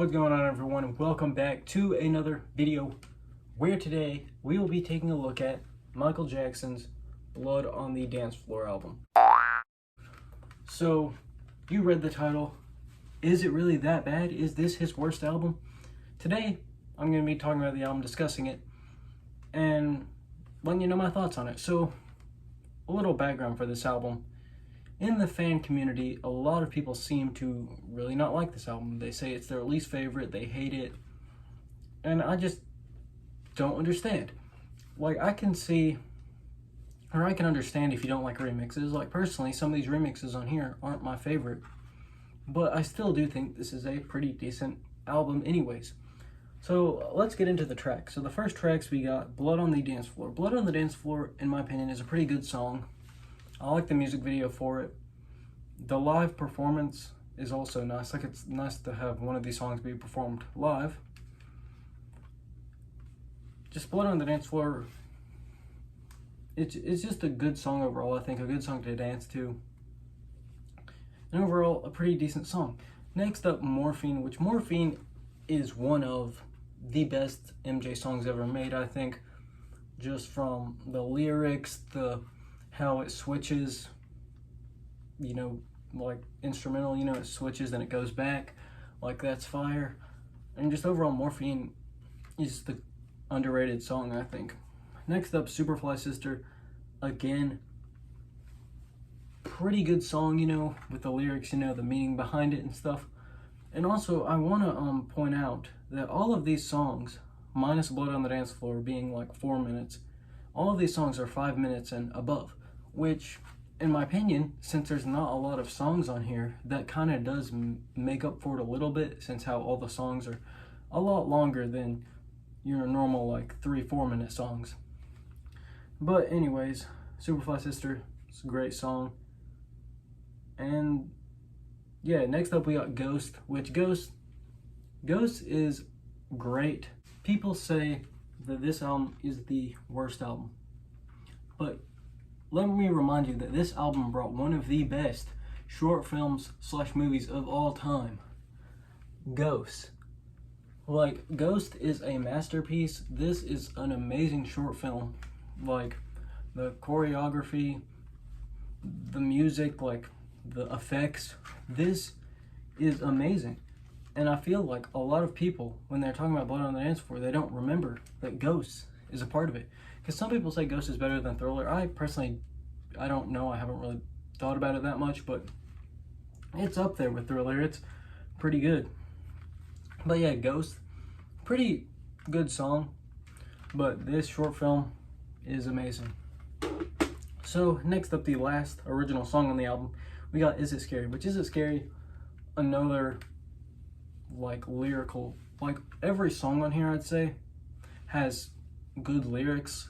What's going on, everyone, and welcome back to another video where today we will be taking a look at Michael Jackson's Blood on the Dance Floor album. So, you read the title. Is it really that bad? Is this his worst album? Today, I'm going to be talking about the album, discussing it, and letting you know my thoughts on it. So, a little background for this album. In the fan community, a lot of people seem to really not like this album. They say it's their least favorite, they hate it, and I just don't understand. Like, I can see, or I can understand if you don't like remixes. Like, personally, some of these remixes on here aren't my favorite, but I still do think this is a pretty decent album anyways. So, let's get into the tracks. So, the first tracks we got Blood on the Dance Floor. Blood on the Dance Floor, in my opinion, is a pretty good song. I like the music video for it. The live performance is also nice. Like, it's nice to have one of these songs be performed live. Just Blood on the Dance Floor, it's just a good song overall. I think a good song to dance to. And overall, a pretty decent song. Next up, Morphine, which Morphine is one of the best MJ songs ever made, I think. Just from the lyrics, how it switches, you know, like instrumental, you know, it switches and it goes back, like that's fire. And just overall, Morphine is the underrated song, I think. Next up, Superfly Sister, again, pretty good song, you know, with the lyrics, you know, the meaning behind it and stuff. And also, I want to point out that all of these songs, minus Blood on the Dance Floor being like 4 minutes, all of these songs are 5 minutes and above. Which, in my opinion, since there's not a lot of songs on here, that kind of does make up for it a little bit, since how all the songs are a lot longer than your normal, like, 3-4 minute songs. But anyways, Superfly Sister, it's a great song. And yeah, next up we got Ghost, which Ghost is great. People say that this album is the worst album, but let me remind you that this album brought one of the best short films / movies of all time. Ghost. Like, Ghost is a masterpiece. This is an amazing short film. Like, the choreography, the music, like, the effects. This is amazing. And I feel like a lot of people, when they're talking about Blood on the Dance Floor, they don't remember that Ghost is a part of it. Because some people say Ghost is better than Thriller. I don't know. I haven't really thought about it that much, but it's up there with Thriller. It's pretty good. But yeah, Ghost, pretty good song. But this short film is amazing. So next up, the last original song on the album, we got Is It Scary? Which, Is It Scary? Another, like, lyrical, like, every song on here, I'd say, has good lyrics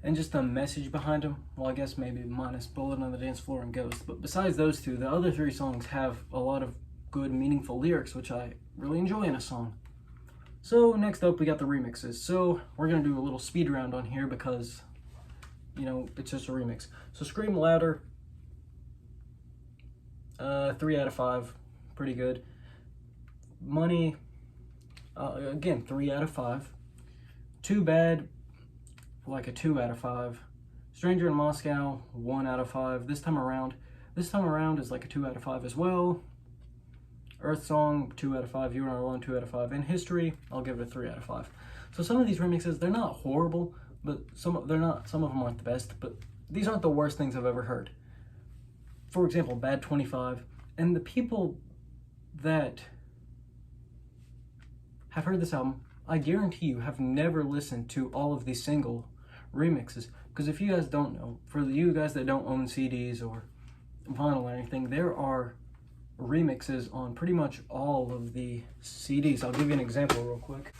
and just a message behind them. Well, I guess maybe minus Blood on the Dance Floor and Ghost. But besides those two, the other three songs have a lot of good, meaningful lyrics, which I really enjoy in a song. So next up, we got the remixes. So we're going to do a little speed round on here because, you know, it's just a remix. So Scream Louder, 3 out of 5, pretty good. Money, again, 3 out of 5. Too Bad, like a 2 out of 5. Stranger in Moscow, 1 out of 5. This time around is like a 2 out of 5 as well. Earth Song, 2 out of 5. You Are Not Alone, 2 out of 5. And History, I'll give it a 3 out of 5. So some of these remixes, they're not horrible, but some of them aren't the best, but these aren't the worst things I've ever heard. For example, Bad 25. And the people that have heard this album, I guarantee you have never listened to all of these single remixes. Because if you guys don't know, for you guys that don't own CDs or vinyl or anything, there are remixes on pretty much all of the CDs. I'll give you an example real quick.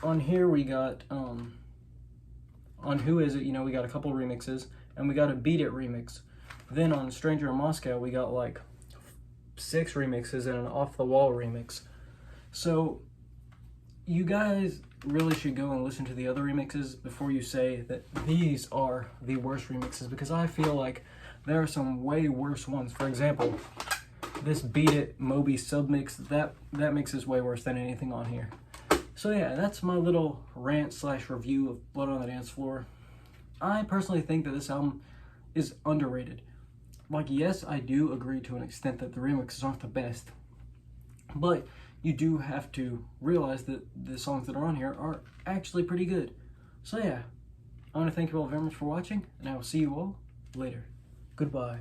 On here we got, on Who Is It, you know, we got a couple remixes, and we got a Beat It remix. Then on Stranger in Moscow, we got like 6 remixes and an Off the Wall remix. So you guys really should go and listen to the other remixes before you say that these are the worst remixes, because I feel like there are some way worse ones. For example, this Beat It Moby submix, that mix is way worse than anything on here. So yeah, that's my little rant slash review of Blood on the Dance Floor. I personally think that this album is underrated. Like, yes, I do agree to an extent that the remixes aren't the best, but you do have to realize that the songs that are on here are actually pretty good. So yeah, I want to thank you all very much for watching, and I will see you all later. Goodbye.